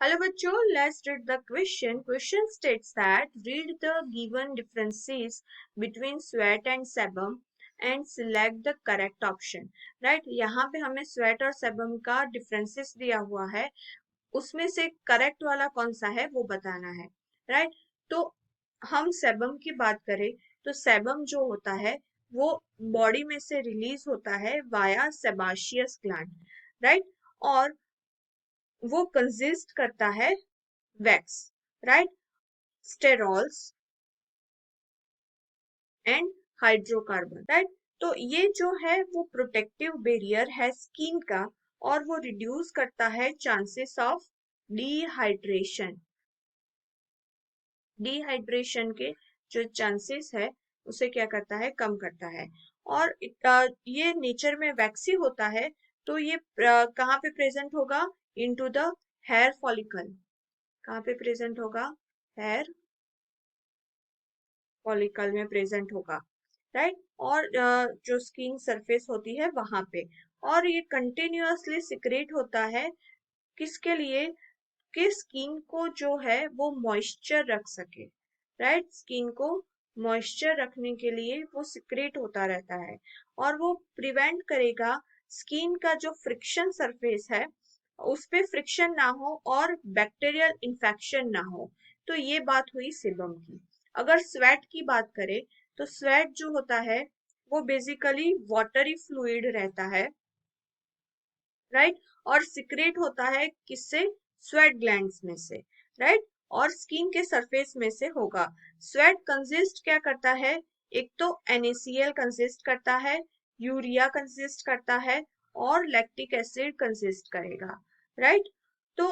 Hello बच्चों, let's read the question. Question states that read the given differences between sweat and sebum and select the correct option. Right? यहाँ पे हमें sweat और sebum का differences दिया हुआ है, उसमें से correct वाला कौन सा है वो बताना है. Right? तो हम sebum की बात करें तो sebum जो होता है वो बॉडी में से रिलीज होता है वाया सेबाशियस ग्लैंड. राइट? और वो कंसिस्ट करता है wax, right, sterols and hydrocarbon. Right? तो ये जो है वो प्रोटेक्टिव बैरियर है स्किन का और वो रिड्यूस करता है चांसेस ऑफ डिहाइड्रेशन. डिहाइड्रेशन के जो चांसेस है उसे क्या करता है, कम करता है. और ये नेचर में वैक्सी होता है तो ये कहाँ पे प्रेजेंट होगा, इनटू द हेयर फॉलिकल. कहाँ पे प्रेजेंट होगा, हेयर फॉलिकल में प्रेजेंट होगा. राइट? और जो स्किन सरफेस होती है वहां पे. और ये कंटिन्यूअसली सिक्रेट होता है किसके लिए, कि स्किन को जो है वो मॉइस्चर रख सके. राइट? स्किन को मॉइस्चर रखने के लिए वो सिक्रेट होता रहता है और वो प्रिवेंट करेगा स्किन का जो फ्रिक्शन सरफेस है उस पे फ्रिक्शन ना हो और बैक्टीरियल इन्फेक्शन ना हो. तो ये बात हुई सिबम की. अगर स्वेट की बात करें तो स्वेट जो होता है वो बेसिकली वाटरी फ्लूइड रहता है. राइट? और सिक्रेट होता है किससे, स्वेट ग्लैंड्स में से. राइट? और स्किन के सरफेस में से होगा. स्वेट कंसिस्ट क्या करता है, एक तो NaCl कंसिस्ट करता है, यूरिया कंसिस्ट करता है और लैक्टिक एसिड कंसिस्ट करेगा. राइट? तो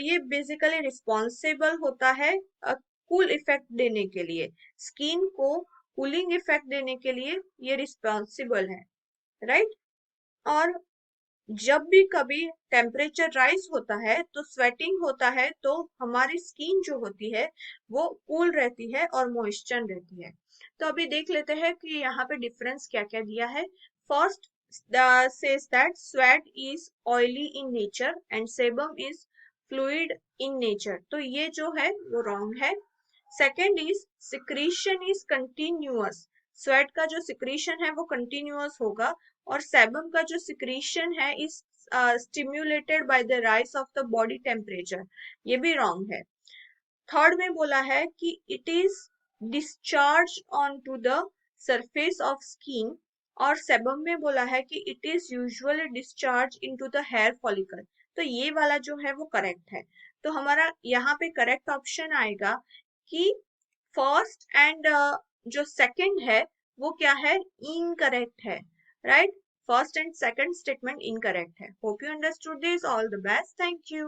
ये बेसिकली रिस्पॉन्सिबल होता है कूल इफेक्ट देने के लिए, स्किन को कूलिंग इफेक्ट देने के लिए ये रिस्पॉन्सिबल है. राइट? और जब भी कभी टेम्परेचर राइज होता है तो स्वेटिंग होता है तो हमारी स्किन जो होती है वो कूल रहती है और मॉइस्चर रहती है. तो अभी देख लेते हैं कि यहाँ पे डिफरेंस क्या क्या दिया है. First says that sweat is oily in nature and sebum is fluid in nature. तो ये जो है वो wrong है. Second is secretion is continuous. Sweat का जो सिक्रीशन है वो कंटिन्यूअस होगा और सेबम का जो सिक्रीशन है is stimulated by the rise of the body temperature. ये भी रॉन्ग है. थर्ड में बोला है कि it is discharge onto the surface of skin और सेबम में बोला है कि it is usually discharge into the hair follicle. तो ये वाला जो है वो करेक्ट है. तो हमारा यहाँ पे करेक्ट ऑप्शन आएगा कि फर्स्ट एंड जो सेकंड है वो क्या है, इनकरेक्ट है. Right? First and second statement incorrect है. Hope you understood this. All the best. Thank you.